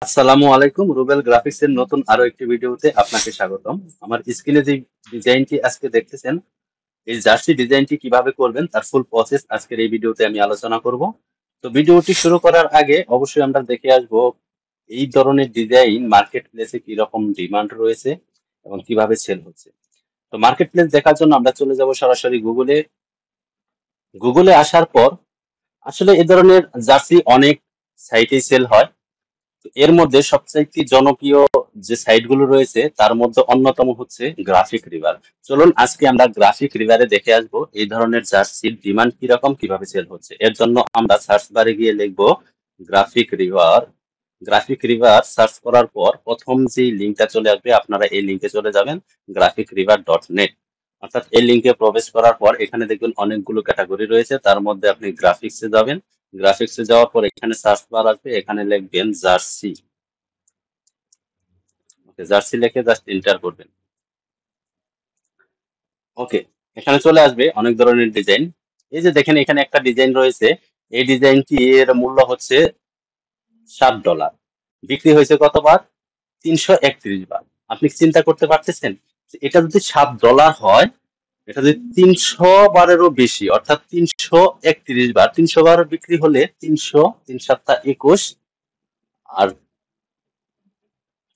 আসসালামু আলাইকুম, রুবেল গ্রাফিক্স এর নতুন আরো একটি ভিডিওতে আপনাকে স্বাগতম। আমার স্ক্রিনে যে ডিজাইনটি আজকে দেখতেছেন, এই জার্সি ডিজাইনটি কিভাবে করবেন তার ফুল প্রসেস আজকের এই ভিডিওতে আমি আলোচনা করব। তো ভিডিওটি শুরু করার আগে অবশ্যই আমরা দেখে আসব এই ধরনের ডিজাইন মার্কেট প্লেসে কি রকম ডিমান্ড রয়েছে এবং কিভাবে সেল হচ্ছে। তো মার্কেট প্লেস দেখার জন্য আমরা চলে যাব সরাসরি গুগলে। গুগলে আসার পর আসলে এই ধরনের জার্সি অনেক সাইটে সেল হয়। তো এর মধ্যে সবচাইতে জনপ্রিয় যে সাইট গুলো রয়েছে তার মধ্যে অন্যতম হচ্ছে গ্রাফিক রিভার। চলুন আজকে আমরা গ্রাফিক রিভারে দেখে আসবো এই ধরনের জার্সির ডিমান্ড কিরকম, কিভাবে সেল হচ্ছে। এর জন্য আমরা সার্চ বারে গিয়ে লিখবো graphic river. Graphic river search করার পর প্রথম যে লিঙ্কটা চলে আসবে, আপনারা এই লিঙ্কে চলে যাবেন, graphicriver.net। অর্থাৎ এই লিঙ্কে প্রবেশ করার পর এখানে দেখবেন অনেকগুলো ক্যাটাগরি রয়েছে, তার মধ্যে আপনি গ্রাফিক্সে যাবেন। গ্রাফিক্সে যাওয়ার পর এখানে সার্চ বার আসবে, এখানে লিখবেন জার্সি। ওকে, জার্সি লিখে জাস্ট এন্টার করবেন। ওকে, এখানে চলে আসবে অনেক ধরনের ডিজাইন। এই যে দেখেন এখানে একটা ডিজাইন রয়েছে, এই ডিজাইনটি এর মূল্য হচ্ছে $7। বিক্রি হয়েছে কতবার? 331 বার। আপনি চিন্তা করতে পারতেছেন যে এটা যদি $7 হয়, এটা যদি 300 বারেরও বেশি, অর্থাৎ 331 বার, 300 বার বিক্রি হলে 300, 3 7 21, আর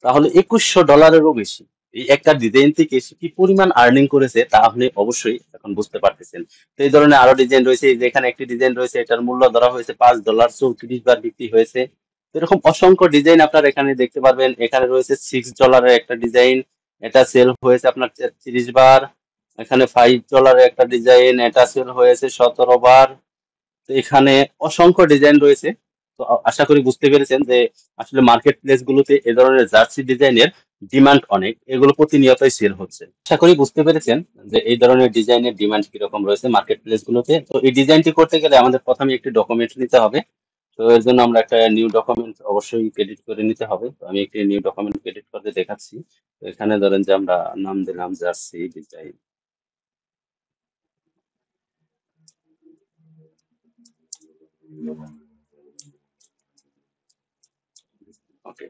তাহলে $2100-এরও বেশি। এই একটা ডিজাইন থেকে সে কি পরিমাণ আর্নিং করেছে তা আপনি অবশ্যই এখন বুঝতে পারতেছেন। তো এই ধরনের আরো ডিজাইন রয়েছে, এই যে এখানে একটি ডিজাইন রয়েছে, এটার মূল্য ধরা হয়েছে $5, 34 বার বিক্রি হয়েছে। তো এরকম অসংখ্য ডিজাইন আপনার এখানে দেখতে পারবেন। এখানে রয়েছে $6-এর একটা ডিজাইন, এটা সেল হয়েছে আপনার 33 বার। এখানে $5-এর একটা ডিজাইন, এটা সেল হয়েছে 17 বার। তো এখানে অসংখ্য ডিজাইন রয়েছে। তো আশা করি বুঝতে পেরেছেন যে আসলে মার্কেট প্লেস গুলোতে এ ধরনের জার্সি ডিজাইনের ডিমান্ড অনেক, এগুলো প্রতিনিয়তই সেল হচ্ছে। আশা করি বুঝতে পেরেছেন যে এই ধরনের ডিজাইনের ডিমান্ড কিরকম রয়েছে মার্কেট প্লেস গুলোতে। তো এই ডিজাইনটি করতে গেলে আমাদের প্রথমে একটি ডকুমেন্ট নিতে হবে। তো এর জন্য আমরা একটা নিউ ডকুমেন্ট অবশ্যই ক্রেডিট করে নিতে হবে। তো আমি একটি নিউ ডকুমেন্ট ক্রেডিট করে দেখাচ্ছি। তো এখানে ধরেন যে আমরা নাম দিলাম জার্সি ডিজাইন। ওকে,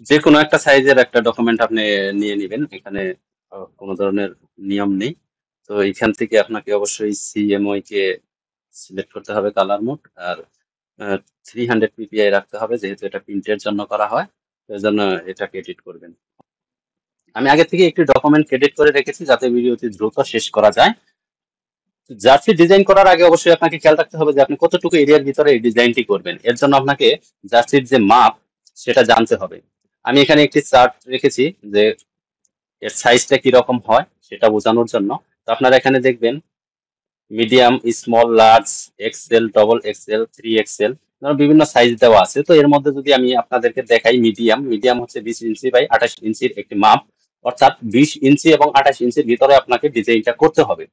যে কোনো একটা সাইজের একটা ডকুমেন্ট আপনি নিয়ে নেবেন। এখানে কোনো ধরনের নিয়ম নেই। তো এখান থেকে আপনাকে অবশ্যই সিএমওয়াই কে সিলেক্ট করতে হবে, কালার মোড, আর 300 ppi রাখতে হবে, যেহেতু এটা প্রিন্টের জন্য করা হয়। তো এর জন্য এটাকে এডিট করবেন। আমি আগে থেকে একটি ডকুমেন্ট ক্রেডিট করে রেখেছি যাতে ভিডিওটি দ্রুত শেষ করা যায়। জার্সি ডিজাইন করার আগে অবশ্যই আপনাকে খেয়াল রাখতে হবে যে আপনি কতটুকু এরিয়ার ভিতরে এই ডিজাইনটি করবেন। এর জন্য আপনাকে জার্সির যে মাপ সেটা জানতে হবে। আমি এখানে একটি চার্ট রেখেছি যে এর সাইজটা কিরকম হয় সেটা বোঝানোর জন্য। তো আপনারা এখানে দেখবেন medium, small, large, XL, double XL, 3XL, বিভিন্ন সাইজ দেওয়া আছে। তো এর মধ্যে যদি আমি আপনাদেরকে দেখাই, মিডিয়াম, মিডিয়াম হচ্ছে 20 ইঞ্চি বাই 28 ইঞ্চির একটি মাপ। অর্থাৎ 20 ইঞ্চি এবং 28 ইঞ্চির ভিতরে আপনাকে ডিজাইনটা করতে হবে।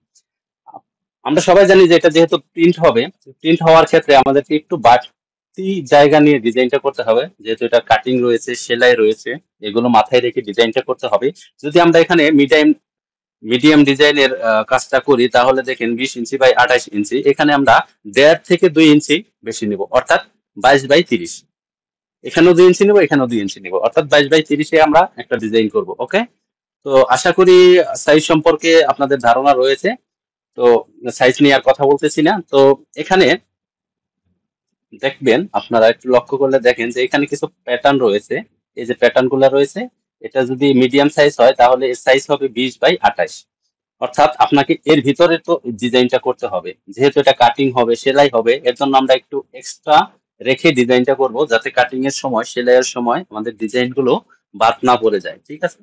আমরা সবাই জানি যে এটা যেহেতু প্রিন্ট হবে, প্রিন্ট হওয়ার ক্ষেত্রে আমাদেরকে একটু বাড়তি জায়গা নিয়ে ডিজাইনটা করতে হবে, যেহেতু এটা কাটিং রয়েছে, সেলাই রয়েছে, এগুলো মাথায় রেখে ডিজাইনটা করতে হবে। যদি আমরা এখানে মিডিয়াম মিডিয়াম ডিজাইনের কাজটা করি, তাহলে দেখেন 20 ইঞ্চি বাই 28 ইঞ্চি, এখানে আমরা 1.5 থেকে 2 ইঞ্চি বেশি নিব, অর্থাৎ 22 বাই 30। এখানেও 2 ইঞ্চি নিব, এখানেও 2 ইঞ্চি নিব, অর্থাৎ 22 বাই 30-এ আমরা একটা ডিজাইন করব। ওকে, তো আশা করি সাইজ সম্পর্কে আপনাদের ধারণা রয়েছে। তো সাইজ নিয়ে আর কথা বলতেছি না। তো এখানে দেখবেন, আপনারা একটু লক্ষ্য করলে দেখেন যে এখানে কিছু প্যাটার্ন রয়েছে। এই যে প্যাটার্ন গুলো রয়েছে, এটা যদি মিডিয়াম সাইজ হয় তাহলে এর সাইজ হবে 20 বাই 28। অর্থাৎ আপনাকে এর ভিতরে তো ডিজাইনটা করতে হবে, যেহেতু এটা কাটিং হবে, সেলাই হবে, এর জন্য আমরা একটু এক্সট্রা রেখে ডিজাইনটা করব, যাতে কাটিং এর সময়, সেলাইয়ের সময় আমাদের ডিজাইন গুলো বাদ না পড়ে যায়। ঠিক আছে,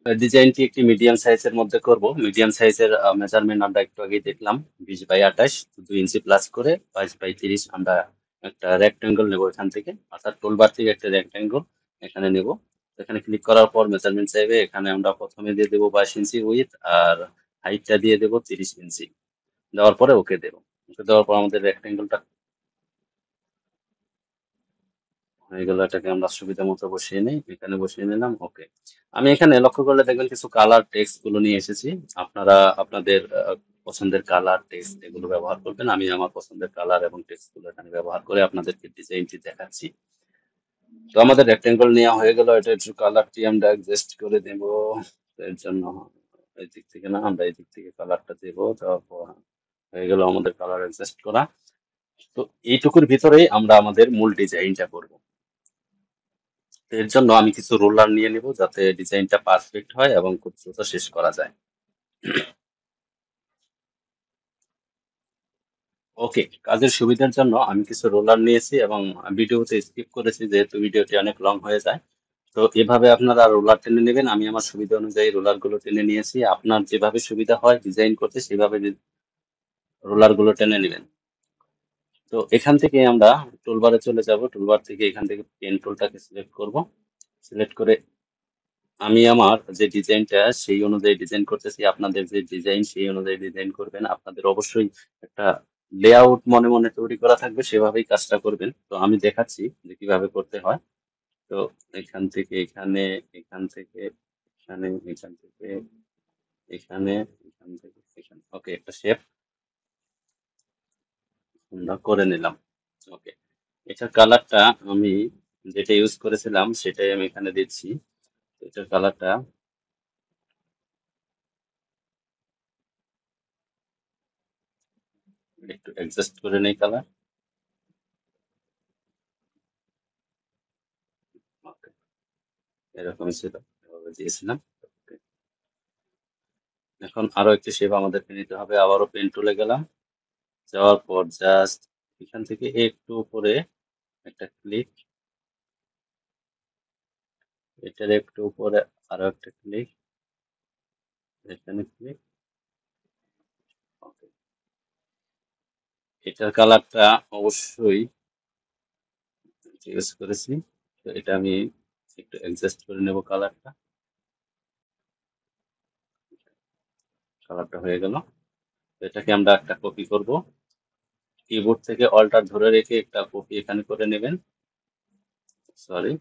ডিজাইনটি একটি মিডিয়াম সাইজের মধ্যে করব। মিডিয়াম সাইজের মেজারমেন্ট আমরা একটু আগে দেখলাম, 20 বাই 28, 2 ইঞ্চি প্লাস করে 22 বাই 30 আমরা একটা রেক্টেঙ্গল নেব এখান থেকে, অর্থাৎ টুলবার থেকে একটা রেক্টেঙ্গল এখানে নেব। এখানে ক্লিক করার পর মেজারমেন্ট চাইবে, এখানে আমরা প্রথমে দিয়ে দেবো 22 ইঞ্চি উইথ, আর হাইটটা দিয়ে দেবো 30 ইঞ্চি। দেওয়ার পরে ওকে দেবো। ওকে দেওয়ার পর আমাদের রেক্টেঙ্গলটা হয়ে গেল। এটাকে আমরা সুবিধা মতো বসিয়ে নিই, এখানে বসিয়ে নিলাম। ওকে, আমি এখানে লক্ষ্য করলে দেখবেন কিছু কালার টেক্সট গুলো নিয়ে এসেছি। আপনারা আপনাদের পছন্দের কালার টেক্সট এগুলো ব্যবহার করবেন। আমি আমার পছন্দের কালার এবং টেক্সট গুলো এখানে ব্যবহার করে আপনাদেরকে ডিজাইনটি দেখাচ্ছি। তো আমাদের রেক্টেঙ্গল নেওয়া হয়ে গেল, এটা একটু কালারটি আমরা অ্যাডজাস্ট করে দেব। এর জন্য এই দিক থেকে না, আমরা এই দিক থেকে কালারটা দেবো। তারপর হয়ে গেল আমাদের কালার অ্যাডজাস্ট করা। তো এইটুকুর ভিতরেই আমরা আমাদের মূল ডিজাইনটা করব। এর জন্য আমি কিছু রোলার নিয়ে নিব যাতে ডিজাইনটা পারফেক্ট হয় এবং খুব দ্রুত শেষ করা যায়। ওকে, কাজের সুবিধার জন্য আমি কিছু রোলার নিয়েছি এবং ভিডিওতে স্কিপ করেছি যেহেতু ভিডিওটি অনেক লং হয়ে যায়। তো এভাবে আপনারা রোলার টেনে নেবেন। আমি আমার সুবিধা অনুযায়ী রোলার গুলো টেনে নিয়েছি। আপনার যেভাবে সুবিধা হয় ডিজাইন করতে সেভাবে রোলার গুলো টেনে নেবেন। তো এখান থেকে আমরা টুলবারে চলে যাব। টুলবার থেকে এখান থেকে পেন টুলটাকে সিলেক্ট করব। সিলেক্ট করে আমি আমার যে ডিজাইনটা সেই অনুযায়ী ডিজাইন করতেছি। আপনাদের যে ডিজাইন সেই অনুযায়ী ডিজাইন করবেন। আপনাদের অবশ্যই একটা লেআউট মনে মনে তৈরি করা থাকবে, সেভাবেই কাজটা করবেন। তো আমি দেখাচ্ছি যে কিভাবে করতে হয়। তো এখান থেকে এখানে, এখান থেকে এখানে, এখান থেকে এখানে, এখান থেকে এখানে, ওকে, একটা শেপ আমরা করে নিলাম। ওকে, এটার কালারটা আমি যেটা ইউজ করেছিলাম সেটাই আমি এখানে দিচ্ছি। এটার কালারটা একটু অ্যাডজাস্ট করে নেই কালার। ওকে, এরকমই ছিল, এভাবে দিয়েছিলাম। Okay, এখন আরো একটি শেপ আমাদেরকে নিতে হবে। আবারও পেন টুলে গেলাম, যাওয়ার পর জাস্ট এখান থেকে একটু উপরে একটা ক্লিক, এটার একটু উপরে আরো একটা ক্লিক, এখানে ক্লিক। ওকে, এটার কালারটা অবশ্যই ইউজ করেছি। তো এটা আমি একটু অ্যাডজাস্ট করে নেব কালারটা। কালারটা হয়ে গেল। তো এটাকে আমরা একটা কপি করব। কিবোর্ড থেকে অল্টার ধরে রেখে একটা কপি এখানে করে নেবেন। সরি,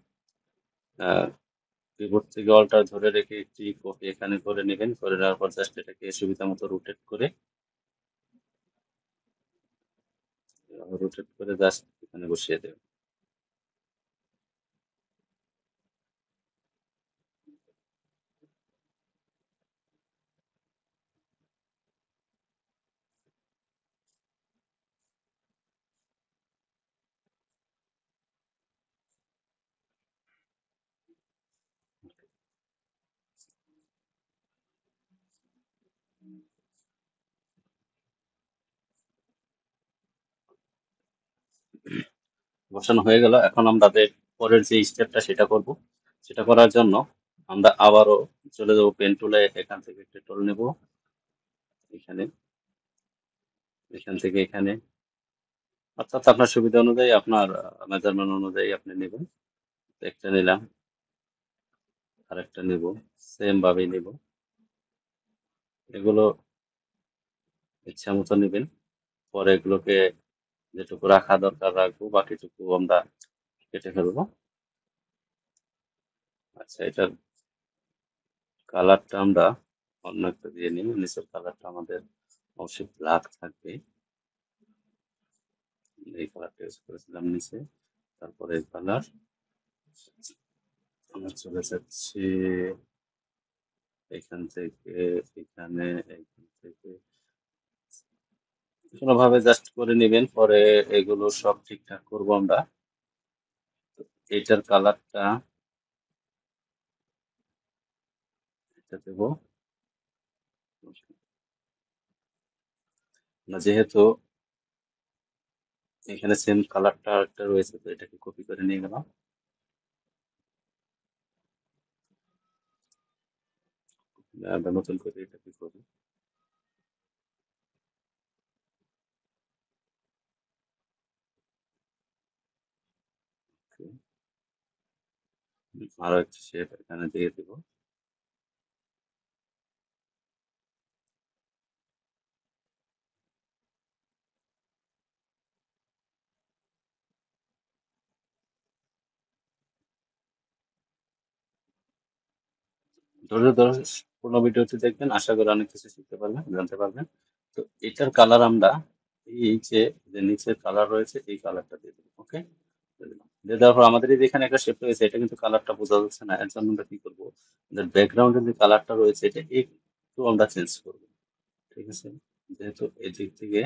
কিবোর্ড থেকে অল্টার ধরে রেখে একটি কপি এখানে করে নেবেন। করে নেওয়ার পর জাস্ট এটাকে সুবিধা মতো রোটেট করে জাস্ট এখানে বসিয়ে দেবেন। বসানো হয়ে গেল। এখন আমাদের পরের যে স্টেপটা সেটা করব। সেটা করার জন্য আমরা আবারও চলে যাব পেন টুলে। এখান থেকে একটা টুল নেব, এখানে, এখান থেকে এখানে, অর্থাৎ আপনার সুবিধা অনুযায়ী, আপনার মেজারমেন্ট অনুযায়ী আপনি নেবেন। একটা নিলাম, আরেকটা নেব, সেম ভাবেই নেব। এগুলো ইচ্ছা মতো নেবেন। পরে এগুলোকে যেটুকু রাখা দরকার রাখবো, বাকিটুকু আমরা কেটে ফেলবো। আচ্ছা, এটার কালারটা আমরা অন্য একটা দিয়ে নিই। নিচের কালারটা আমাদের অবশ্যই ব্ল্যাক থাকবে। এই কালারটা ইউজ করেছিলাম নিচে। তারপরে এই কালার আমরা চলে যাচ্ছি এখান থেকে এখানে, এখান থেকে কোনোভাবে জাস্ট করে নেবেন। পরে এগুলো সব ঠিকঠাক করবো আমরা। এটার কালারটা এটা দেবো না, যেহেতু এখানে সেম কালারটা একটা রয়েছে, তো এটাকে কপি করে নিয়ে গেলাম। আমরা নতুন করে এটাকে করি। আরো একটা শেপ এখানে দিয়ে দিব। ধৈর্য ধরে পুরো ভিডিওটি দেখবেন, আশা করি অনেক কিছু শিখতে পারবেন, জানতে পারবেন। তো এটার কালার আমরা এই যে যে নিচের কালার রয়েছে এই কালারটা দিয়ে দেবো। ওকে, দিয়ে দেওয়ার পর আমাদের এই যে এখানে একটা শেপ রয়েছে, এটা কিন্তু কালারটা বোঝা যাচ্ছে না। এর জন্য আমরা কি করবো, ব্যাকগ্রাউন্ডের যে কালারটা রয়েছে এটা একটু আমরা চেঞ্জ করবো। ঠিক আছে, যেহেতু এই দিক থেকে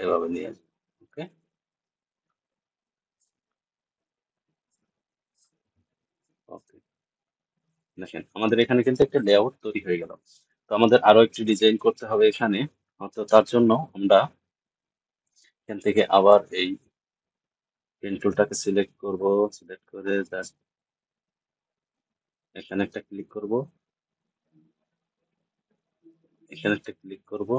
এভাবে নিয়ে আসবো। ওকে, ওকে, দেখেন আমাদের এখানে কিন্তু একটা লেআউট তৈরি হয়ে গেল। তো আমাদের আরো একটু ডিজাইন করতে হবে এখানে। তো তার জন্য আমরা এখান থেকে আবার এই পেন টুলটাকে সিলেক্ট করব। সিলেক্ট করে জাস্ট এখানে একটা ক্লিক করব, এখানে একটা ক্লিক করব,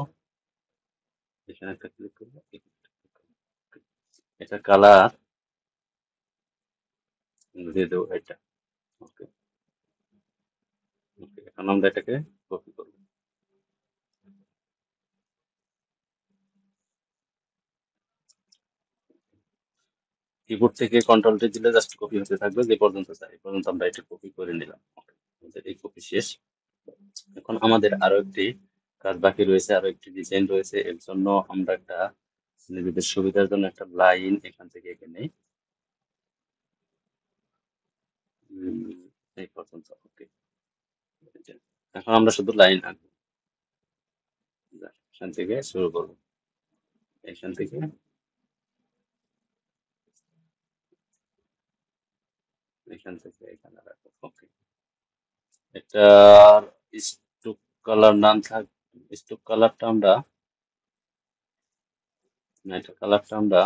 এখানে একটা ক্লিক করব, এখানে একটা click করব। এটা কালার দিয়ে দেবো এটা। ওকে, ওকে, এখন আমরা এটাকে কপি করব। কিবোর্ড থেকে কন্ট্রোল টি দিলে জাস্ট কপি হতে থাকবে যে পর্যন্ত চাই, এই পর্যন্ত আমরা এটা কপি করে নিলাম। Okay, আমাদের এই কপি শেষ। এখন আমাদের আরো একটি কাজ বাকি রয়েছে, আরো একটি ডিজাইন রয়েছে। এর জন্য আমরা একটা নিজেদের সুবিধার জন্য একটা লাইন এখান থেকে এঁকে নেই। এই পর্যন্ত। ওকে, এখন আমরা শুধু লাইন আঁকবো। এখান থেকে শুরু করবো, এখান থেকে এখান থেকে এখানে রাখবো। ওকে, এটার স্টোক কালার নাম থাক, স্টোক কালারটা আমরা, না এটা কালারটা আমরা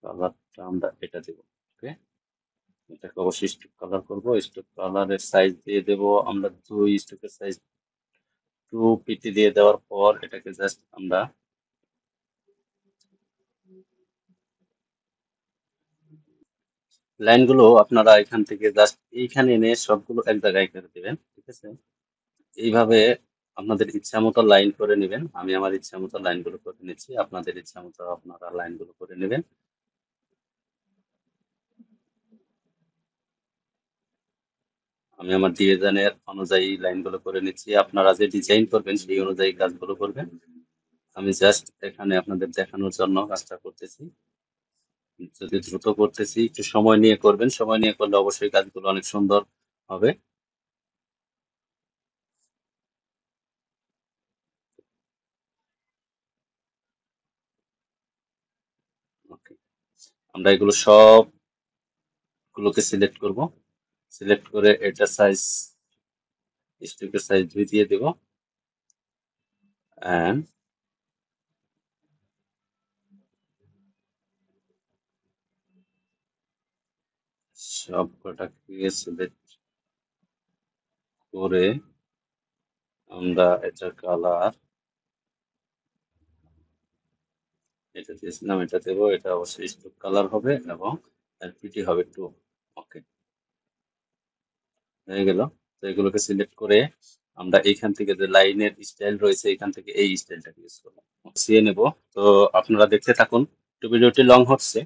কালারটা আমরা এটা দেবো। ওকে, এটাকে অবশ্যই স্টোক কালার করবো। স্টোক কালারের সাইজ দিয়ে দেবো আমরা 2, স্টোকের সাইজ 2 pt দিয়ে দেওয়ার পর এটাকে জাস্ট আমরা লাইনগুলো আপনারা এখান থেকে জাস্ট এইখানে এনে সবগুলো এক জায়গায় করে দিবেন। ঠিক আছে, এইভাবে আপনাদের ইচ্ছা মতো লাইন করে নেবেন। আমি আমার ইচ্ছা মতো লাইনগুলো করে নিচ্ছি, আপনাদের ইচ্ছা মতো আপনারা লাইনগুলো করে নেবেন। আমি আমার ডিজাইনের অনুযায়ী লাইনগুলো করে নিচ্ছি, আপনারা যে ডিজাইন করবেন সেই অনুযায়ী কাজগুলো করবেন। আমি জাস্ট এখানে আপনাদের দেখানোর জন্য কাজটা করতেছি। যদি দ্রুত করতেছি, একটু সময় নিয়ে করবেন, সময় নিয়ে করলে অবশ্যই কাজগুলো অনেক সুন্দর হবে। ওকে, আমরা এগুলো সবগুলোকে সিলেক্ট করব। সিলেক্ট করে এটা সাইজ, স্ট্রিপের সাইজ 2 দিয়ে দেব। এন্ড সবকটাকে সিলেক্ট করে আমরা এটার কালার, এটা দিয়েছিলাম, এটা দেবো। এটা অবশ্যই স্টোক কালার হবে এবং এলপিটি হবে 2। ওকে, হয়ে গেল। তো এগুলোকে সিলেক্ট করে আমরা এইখান থেকে যে লাইনের স্টাইল রয়েছে এখান থেকে এই স্টাইলটাকে ইউজ করবো, সিয়ে নেব। তো আপনারা দেখতে থাকুন, একটু ভিডিওটি লং হচ্ছে,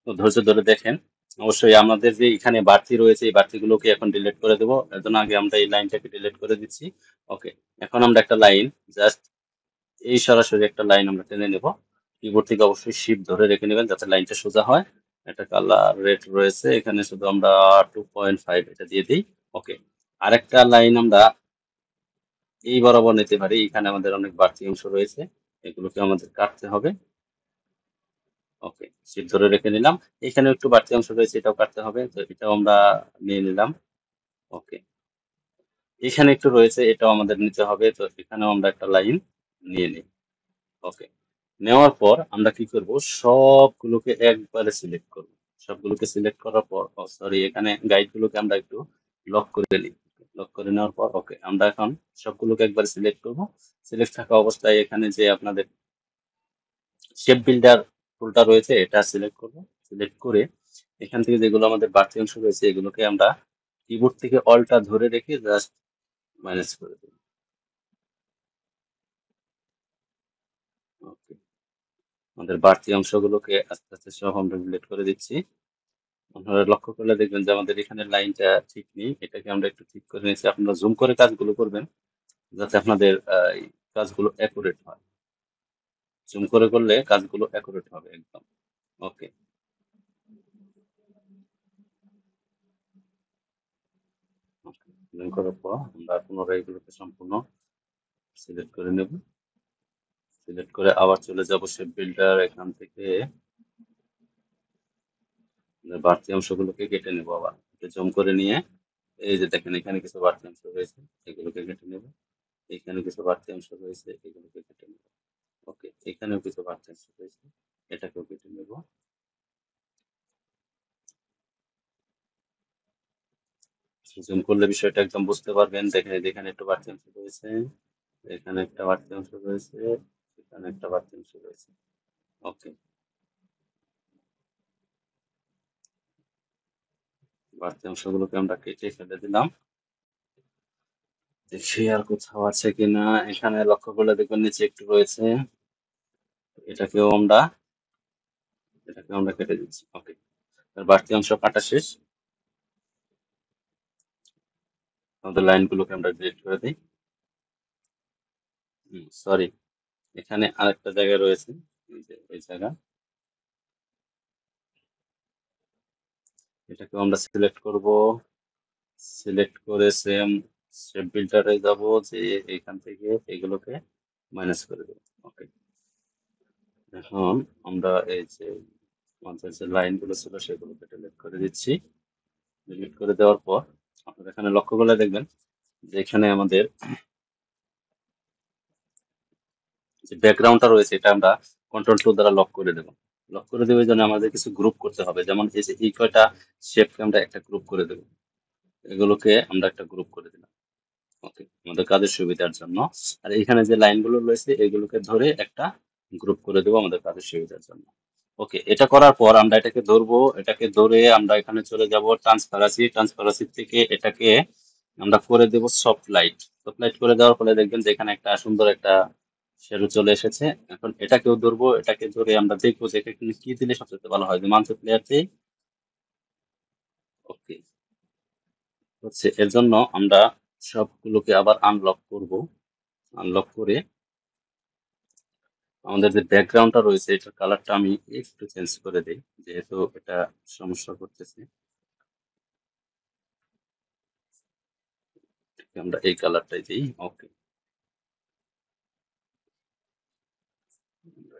তো ধৈর্য ধরে দেখেন। অবশ্যই আমাদের যে এখানে বাড়তি রয়েছে এই বাড়তিগুলোকে এখন ডিলিট করে দেবো। এর জন্য আগে আমরা এই লাইনটাকে ডিলিট করে দিচ্ছি। ওকে, এখন আমরা একটা লাইন জাস্ট এই সরাসরি একটা লাইন আমরা টেনে নেব। কিবোর্ড থেকে অবশ্যই শিফট ধরে রেখে নেবেন যাতে লাইনটা সোজা হয়। একটা কালার রেড রয়েছে এখানে, শুধু আমরা 2.5 এটা দিয়ে দিই। ওকে, আরেকটা লাইন আমরা এই বরাবর নিতে পারি। এখানে আমাদের অনেক বাড়তি অংশ রয়েছে, এগুলোকে আমাদের কাটতে হবে। ওকে, শিফট ধরে রেখে নিলাম। এখানে একটু বাড়তি অংশ রয়েছে, এটাও কাটতে হবে, তো এটাও আমরা নিয়ে নিলাম। ওকে, এখানে একটু রয়েছে, এটাও আমাদের নিতে হবে, তো এখানেও আমরা একটা লাইন নিয়ে নিই। ওকে, নেওয়ার পর আমরা কি করব, সবগুলোকে একবারে সিলেক্ট করব। সবগুলোকে সিলেক্ট করার পর, সরি, এখানে গাইডগুলোকে আমরা একটু লক করে নিই। লক করে নেওয়ার পর ওকে, আমরা এখন সবগুলোকে একবার সিলেক্ট করব। সিলেক্ট থাকা অবস্থায় এখানে যে আপনাদের শেপ বিল্ডার টুলটা রয়েছে এটা সিলেক্ট করব। সিলেক্ট করে এখান থেকে যেগুলো আমাদের বাড়তি অংশ রয়েছে এগুলোকে আমরা কিবোর্ড থেকে অলটা ধরে রেখে জাস্ট মাইনাস করে দেব। ওকে, আমাদের বাড়তি অংশগুলোকে আস্তে আস্তে সব আমরা ডিলিট করে দিচ্ছি। আপনারা লক্ষ্য করলে দেখবেন যে আমাদের এখানে লাইনটা ঠিক নেই, এটাকে আমরা একটু ঠিক করে নিয়েছি। আপনারা জুম করে কাজগুলো করবেন যাতে আপনাদের এই কাজগুলো অ্যাকুরেট হয়। জুম করে করলে কাজগুলো অ্যাকুরেট হবে একদম। ওকে, জুম করার পর আমরা পুনরায় এগুলোকে সম্পূর্ণ সিলেক্ট করে নেব। সিলেক্ট করে আবার চলে যাব শেপ বিল্ডার, এখান থেকে বাড়তি অংশগুলোকে কেটে নেব, আবার জুম করে নিয়ে এই যে দেখেন এখানে কিছু বাড়তি অংশ রয়েছে, এগুলোকে কেটে নেব। এখানে কিছু বাড়তি অংশ রয়েছে, এগুলোকে কেটে নেব। ওকে, এখানেও কিছু বাড়তি অংশ রয়েছে, এটাকেও কেটে নেব। জুম করলে বিষয়টা একদম বুঝতে পারবেন। দেখেন এখানে একটু বাড়তি অংশ রয়েছে, এখানে একটা বাড়তি অংশ রয়েছে, এখানে একটা বাড়তি অংশ রয়েছে। ওকে, বাড়তি অংশগুলোকে আমরা কেটে ফেলে দিলাম। দেখি আর কোথাও আছে কিনা। এখানে লক্ষ্য করলে দেখবেন নিচে একটু রয়েছে, এটাকেও আমরা কেটে দিচ্ছি। ওকে, বাড়তি অংশ কাটা শেষ। আমাদের লাইনগুলোকে আমরা ডিলিট করে দিই। সরি, এখানে আরেকটা জায়গা রয়েছে, এই জায়গা, এটাকেও আমরা সিলেক্ট করব। সিলেক্ট করে সেম শেপ বিল্ডারে যাব, যে এখান থেকে এগুলোকে মাইনাস করে দেব। ওকে, এখন আমরা এই যে আমাদের যে লাইনগুলো ছিল সেগুলোকে ডিলিট করে দিচ্ছি। ডিলিট করে দেওয়ার পর আপনারা এখানে লক্ষ্য করলে দেখবেন যে এখানে আমাদের যে ব্যাকগ্রাউন্ডটা রয়েছে এটা আমরা কন্ট্রোল 2 দ্বারা লক করে দেব। লক করে দেওয়ার জন্য আমাদের কিছু গ্রুপ করতে হবে, যেমন এই যে এই কয়টা শেপকে আমরা একটা গ্রুপ করে দেব। এগুলোকে আমরা একটা গ্রুপ করে দিলাম। ওকে, আমাদের কাজের সুবিধার জন্য। আর এখানে যে লাইনগুলো রয়েছে এগুলোকে ধরে একটা গ্রুপ করে দেবো আমাদের কাজের সুবিধার জন্য। ওকে, এটা করার পর আমরা এটাকে ধরবো, এটাকে ধরে আমরা এখানে চলে যাব ট্রান্সপারেন্সি থেকে এটাকে আমরা করে দেব সফট লাইট। সফট লাইট করে দেওয়ার ফলে দেখবেন যে এখানে একটা সুন্দর একটা শ্যাডো চলে এসেছে। এখন এটাকেও ধরবো, এটাকে ধরে আমরা দেখবো যে এখানে কি দিলে সবচেয়ে ভালো হয়, যে মানসিক প্লেয়ারতে। ওকে, হচ্ছে এর জন্য আমরা সবগুলোকে আবার আনলক করব। আনলক করে আমাদের যে ব্যাকগ্রাউন্ডটা রয়েছে এটার কালারটা আমি একটু চেঞ্জ করে দিই, যেহেতু এটা সমস্যা করতেছে। আমরা এই কালারটাই দিই। ওকে,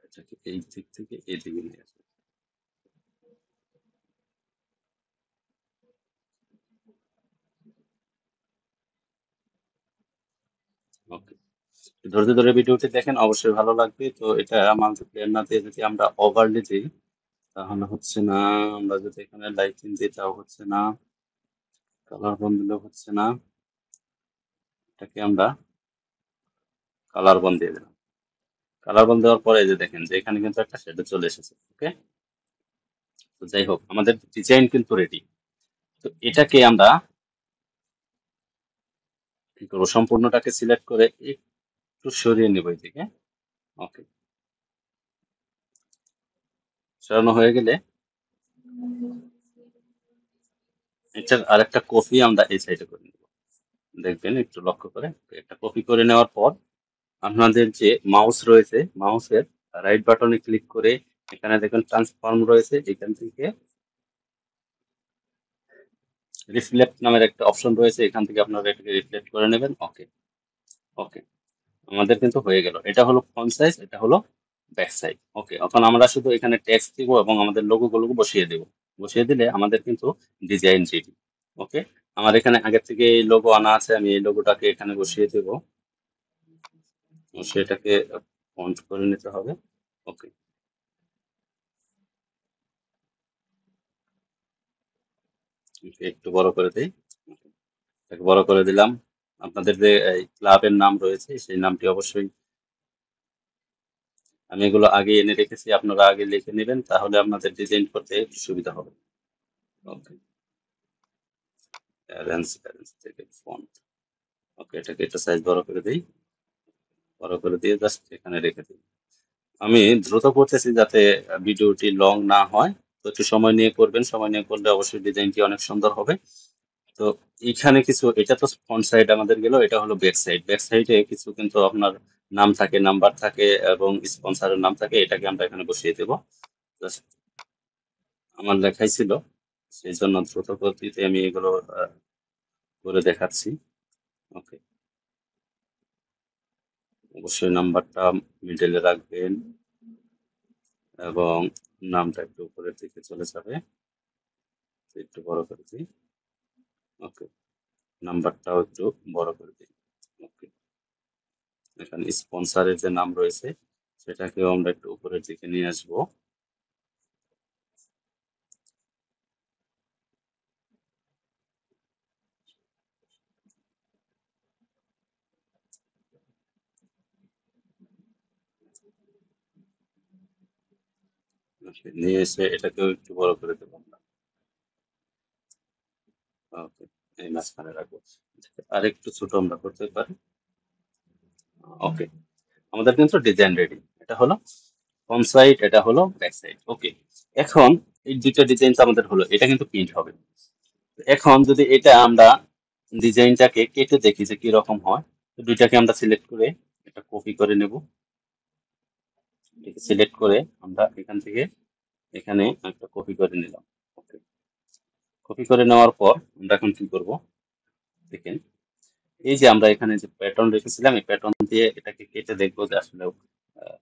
এটাকে এই দিক থেকে এই দিকে নিয়ে আসবো। ওকে, ধৈর্য ধরে ভিডিওটি দেখেন, অবশ্যই ভালো লাগবে। তো এটা মাল্টিপ্লেয়ার না দিয়ে যদি আমরা ওভারলি দিই তাহলে হচ্ছে না, আমরা যদি এখানে লাইটিং দিই তাও হচ্ছে না, কালার বন দিলেও হচ্ছে না। এটাকে আমরা কালার বন দিয়ে দিলাম। কালার বন দেওয়ার পরে এই যে দেখেন যে এখানে কিন্তু একটা শেডো চলে এসেছে। ওকে, তো যাই হোক আমাদের ডিজাইন কিন্তু রেডি। তো এটাকে আমরা কি করবো, সম্পূর্ণটাকে সিলেক্ট করে একটু সরিয়ে নেব এদিকে। ওকে, সরানো হয়ে গেলে এটার আরেকটা কপি আমরা এই সাইডে করে নেব। দেখবেন একটু লক্ষ্য করে একটা কপি করে নেওয়ার পর আপনাদের যে মাউস রয়েছে মাউসের রাইট বাটনে ক্লিক করে এখানে দেখেন ট্রান্সফর্ম রয়েছে, এখান থেকে রিফ্লেক্ট নামের একটা অপশন রয়েছে, এখান থেকে আপনারা এটাকে রিফ্লেক্ট করে নেবেন। ওকে, ওকে, আমাদের কিন্তু হয়ে গেল। এটা হলো ফ্রন্ট সাইজ, এটা হলো ব্যাক সাইড। ওকে, এখন আমরা শুধু এখানে টেক্সট দিব এবং আমাদের লোগো গুলো বসিয়ে দেব। বসিয়ে দিলে আমাদের কিন্তু ডিজাইন রেডি। ওকে, আমার এখানে আগে থেকে এই লোগো আনা আছে, আমি এই লোগোটাকে এখানে বসিয়ে দেব। সেটাকে ফন্ট করে নিতে হবে। ওকে, একটু বড় করে দিই। এটাকে বড় করে দিলাম। আপনাদের যে ক্লাবের নাম রয়েছে সেই নামটি অবশ্যই আমি এগুলো আগে এনে রেখেছি, আপনারা আগে লিখে নেবেন, তাহলে আপনাদের ডিজাইন করতে একটু সুবিধা হবে। ওকে, অ্যারেঞ্জ থেকে ফন্ট। ওকে, এটাকে একটা সাইজ বড় করে দিই। বড় করে দিয়ে জাস্ট এখানে রেখে দিই। আমি দ্রুত করতেছি যাতে ভিডিওটি লং না হয়। তো একটু সময় নিয়ে করবেন, সময় নিয়ে করলে অবশ্যই ডিজাইনটি অনেক সুন্দর হবে। তো এখানে কিছু, এটা তো ফ্রন্ট সাইড আমাদের গেল, এটা হলো ব্যাক সাইড। ব্যাক সাইডে কিছু কিন্তু আপনার নাম থাকে, নাম্বার থাকে এবং স্পন্সরের নাম থাকে, এটাকে আমরা এখানে বসিয়ে দেব। জাস্ট আমার লেখাই ছিল, সেই জন্য দ্রুত গতিতে আমি এগুলো করে দেখাচ্ছি। ওকে, অবশ্যই নাম্বারটা মিডলে রাখবেন এবং নামটা একটু উপরের দিকে চলে যাবে, একটু বড় করে দিই। ওকে, নাম্বারটাও একটু বড় করে দিই। ওকে, এখানে স্পন্সরের যে নাম রয়েছে সেটাকেও আমরা একটু উপরের দিকে নিয়ে আসবো। ওকে, নিয়ে এসে এটাকেও একটু বড় করে দেবো আমরা। ওকে, এই মাঝখানে রাখবো। আর একটু ছোট আমরা করতে পারি। ওকে, আমাদের কিন্তু ডিজাইন রেডি। এটা হলো ফ্রন্ট সাইড, এটা হলো ব্যাক সাইড। ওকে, এখন এই দুইটা ডিজাইন আমাদের হলো, এটা কিন্তু প্রিন্ট হবে। এখন যদি এটা আমরা ডিজাইনটাকে কেটে দেখি যে কি রকম হয়, তো দুইটাকে আমরা সিলেক্ট করে এটা কপি করে নেব। সিলেক্ট করে আমরা এখান থেকে এখানে একটা কপি করে নিলাম। ওকে, কপি করে নেওয়ার পর আমরা এখন কি করব দেখেন, এই যে আমরা এখানে যে প্যাটার্ন রেখেছিলাম, এই প্যাটার্ন দিয়ে এটাকে কেটে দেখবো যে আসলে আহ,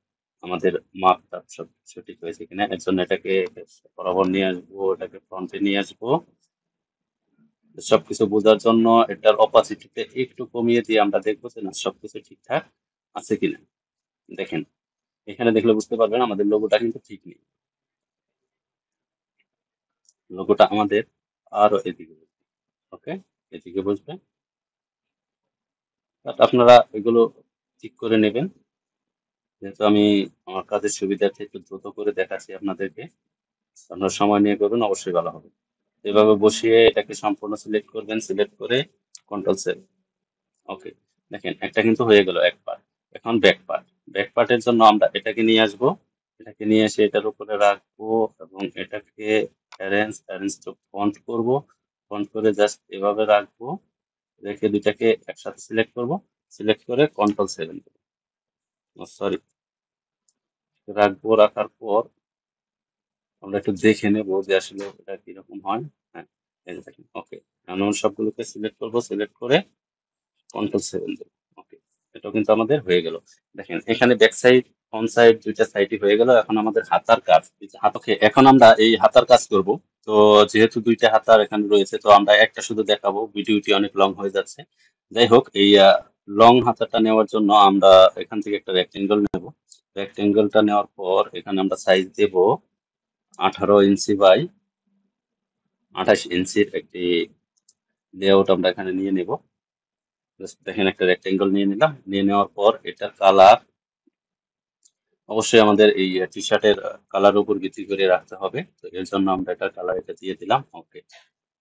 আমাদের মাপটা সব সঠিক হয়েছে কিনা। এর জন্য এটাকে বরাবর নিয়ে আসবো, এটাকে ফ্রন্টে নিয়ে আসবো। সবকিছু বোঝার জন্য এটার অপাসিটিতে একটু কমিয়ে দিয়ে আমরা দেখবো যে না সবকিছু ঠিকঠাক আছে কিনা। দেখেন, এখানে দেখলে বুঝতে পারবেন আমাদের লোগোটা কিন্তু ঠিক নেই। লোগোটা আমাদের আরো এদিকে বসবে। ওকে, এদিকে বসবে। বাট আপনারা এগুলো ঠিক করে নেবেন, যেহেতু আমি আমার কাজের সুবিধার্থে একটু দ্রুত করে দেখাচ্ছি আপনাদেরকে। আপনারা সময় নিয়ে করবেন, অবশ্যই ভালো হবে। এভাবে বসিয়ে এটাকে সম্পূর্ণ সিলেক্ট করবেন, সিলেক্ট করে কন্ট্রোল সেভ। ওকে, দেখেন একটা কিন্তু হয়ে গেল এক পার্ট। এখন ব্যাক পার্ট, ব্যাক পার্টের জন্য আমরা এটাকে নিয়ে আসবো, এটাকে নিয়ে এসে এটার উপরে রাখবো এবং এটাকে অ্যারেঞ্জ টু ফন্ট করব। ফন্ট করে জাস্ট এভাবে রাখবো, রেখে দুটাকে একসাথে সিলেক্ট করব, সিলেক্ট করে কন্ট্রোল সেভেন দেবো। সরি, রাখবো। রাখার পর আমরা একটু দেখে নেব যে আসলে এটা কিরকম হয়। হ্যাঁ, এই যে দেখেন। ওকে, আমরা সবগুলোকে সিলেক্ট করব, সিলেক্ট করে কন্ট্রোল সেভেন দেবো। ওকে, এটাও কিন্তু আমাদের হয়ে গেল। দেখেন এখানে ব্যাক সাইড ফ্রন্ট সাইড দুইটা সাইডই হয়ে গেল। এখন আমাদের হাতার কাজ, এই যে হাত। ওকে, এখন আমরা এই হাতার কাজ করব। তো যেহেতু দুইটা হাতার এখানে রয়েছে, তো আমরা একটা শুধু দেখাবো, ভিডিওটি অনেক লং হয়ে যাচ্ছে। যাই হোক, এই লং হাতাটা নেওয়ার জন্য আমরা এখান থেকে একটা রেক্টেঙ্গেল নেব। রেক্টেঙ্গেলটা নেওয়ার পর এখানে আমরা সাইজ দেব 18 ইঞ্চি বাই 28 ইঞ্চির একটি লেআউট আমরা এখানে নিয়ে নেব। দেখেন একটা রেক্টেঙ্গেল নিয়ে নিলাম, নিয়ে নেওয়ার পর এটার কালার অবশ্যই আমাদের এই টি শার্টের কালার উপর ভিত্তি করে রাখতে হবে। তো এর জন্য আমরা এটা কালার এটা দিয়ে দিলাম। ওকে,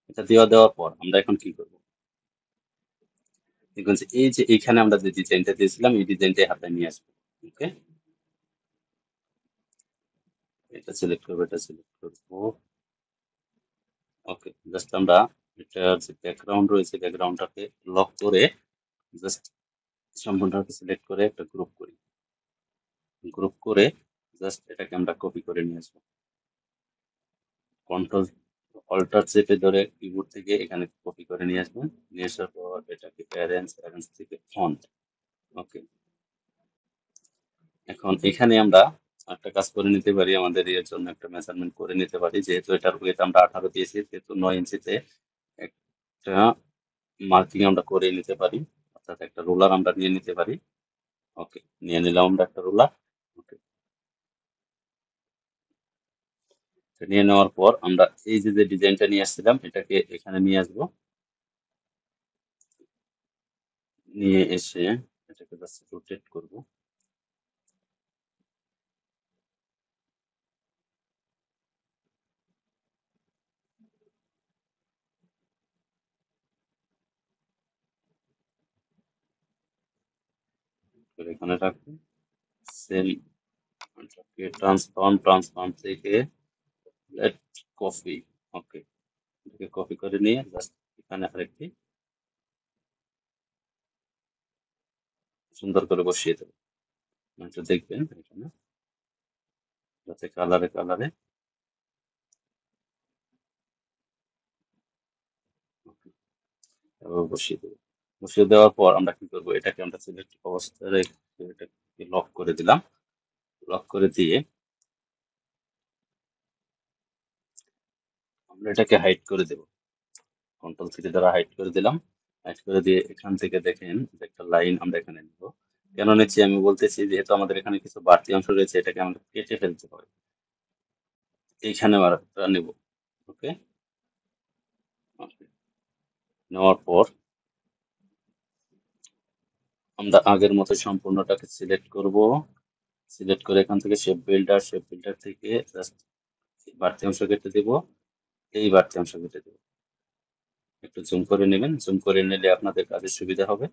এটা দেওয়ার পর আমরা এখন কি করব দেখুন যে এই যে এইখানে আমরা যে ডিজাইনটা দিয়েছিলাম এই ডিজাইনটা হাতে নিয়ে আসবো। ওকে, এটা সিলেক্ট করবো, এটা সিলেক্ট করবো। ওকে, জাস্ট আমরা এটার যে ব্যাকগ্রাউন্ড রয়েছে ব্যাকগ্রাউন্ডটাকে লক করে জাস্ট সম্পূর্ণটাকে সিলেক্ট করে একটা গ্রুপ করি। গ্রুপ করে জাস্ট এটাকে আমরা কপি করে নিয়ে আসবো। কন্ট্রোল অল্টার চেপে ধরে কিবোর্ড থেকে এখানে কপি করে নিয়ে আসবেন। নিয়ে আসার পর এটাকে অ্যারেঞ্জ থেকে ফন্ট। ওকে, এখন এখানে আমরা একটা কাজ করে নিতে পারি, আমাদের এর জন্য একটা মেজারমেন্ট করে নিতে পারি। যেহেতু এটার ওয়েট আমরা 18 দিয়েছি, সেহেতু 9 ইঞ্চিতে একটা মার্কিং আমরা করে নিতে পারি, অর্থাৎ একটা রুলার আমরা নিয়ে নিতে পারি। ওকে, নিয়ে নিলাম আমরা একটা রুলার। ওকে, নিয়ে নেওয়ার পর আমরা এই যে যে ডিজাইনটা নিয়ে আসছিলাম এটাকে এখানে নিয়ে আসবো। নিয়ে এসে এটাকে জাস্ট রোটেট করব। এখানে রাখবো। সেম ট্রান্সফর্ম থেকে লেট কপি। ওকে, এটাকে কপি করে নিয়ে জাস্ট এখানে আরেকটি সুন্দর করে বসিয়ে দেবো। একটু দেখবেন এখানে যাতে কালারে কালারে এভাবে বসিয়ে দেবো। বসিয়ে দেওয়ার পর আমরা কি করবো, এটাকে আমরা সিলেক্ট অবস্থায় রেখে এটাকে লক করে দিলাম। লক করে দিয়ে আমরা এটাকে হাইড করে দেব। কন্ট্রোল সি দ্বারা হাইড করে দিলাম। হাইড করে দিয়ে এখান থেকে দেখেন যে একটা লাইন আমরা এখানে নিব। কেন নিচ্ছি আমি বলতেছি, যেহেতু আমাদের এখানে কিছু বাড়তি অংশ রয়েছে, এটাকে আমাদের কেটে ফেলতে হবে। এইখানে আমরা নেব। ওকে, নেওয়ার পর আমরা আগের মতো সম্পূর্ণটাকে সিলেক্ট করব। সিলেক্ট করে এখান থেকে শেপ বিল্ডার থেকে জাস্ট বাড়তি অংশ কেটে দেব। এই বাড়তি অংশ কেটে দেব। একটু জুম করে নেবেন, জুম করে নিলে আপনাদের কাজের সুবিধা হবে।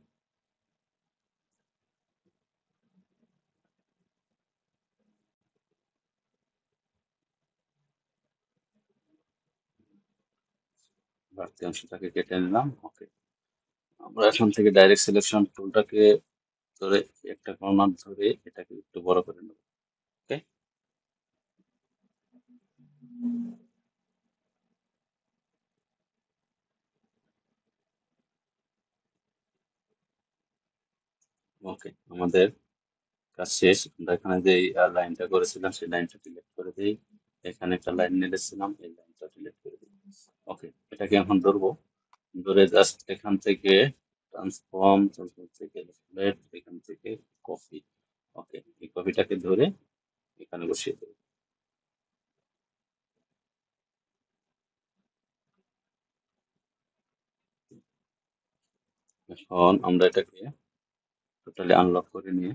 বাড়তি অংশটাকে কেটে নিলাম। ওকে, আমরা এখান থেকে ডাইরেক্ট সিলেকশন টুলটাকে ধরে একটা কর্নার ধরে এটাকে একটু বড় করে নেব। ওকে, ওকে, আমাদের কাজ শেষ। আমরা এখানে যে লাইনটা করেছিলাম সেই লাইনটা ডিলিট করে দিই। এখানে একটা লাইন নিয়েছিলাম, এই লাইনটা ডিলিট করে দিই। ওকে, এটাকে এখন ধরবো। ধরে জাস্ট এখান থেকে ট্রান্সফর্ম থেকে লেফট, এখান থেকে কপি। ওকে, এই কপিটাকে ধরে এখানে বসিয়ে দেবো। এখন আমরা এটাকে টোটালি আনলক করে নিয়ে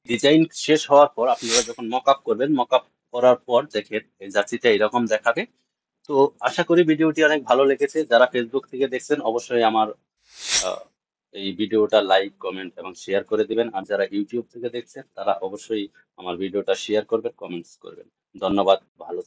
ডিজাইন শেষ হওয়ার পর আপনারা যখন মক আপ করবেন, মক আপ করার পর দেখেন এই জার্সিটা এরকম দেখাবে। তো আশা করি ভিডিওটি অনেক ভালো লেগেছে। যারা ফেসবুক থেকে দেখছেন অবশ্যই আমার আহ, এই ভিডিওটা লাইক, কমেন্ট এবং শেয়ার করে দিবেন। আর যারা ইউটিউব থেকে দেখছেন তারা অবশ্যই আমার ভিডিওটা শেয়ার করবেন, কমেন্টস করবেন। ধন্যবাদ, ভালো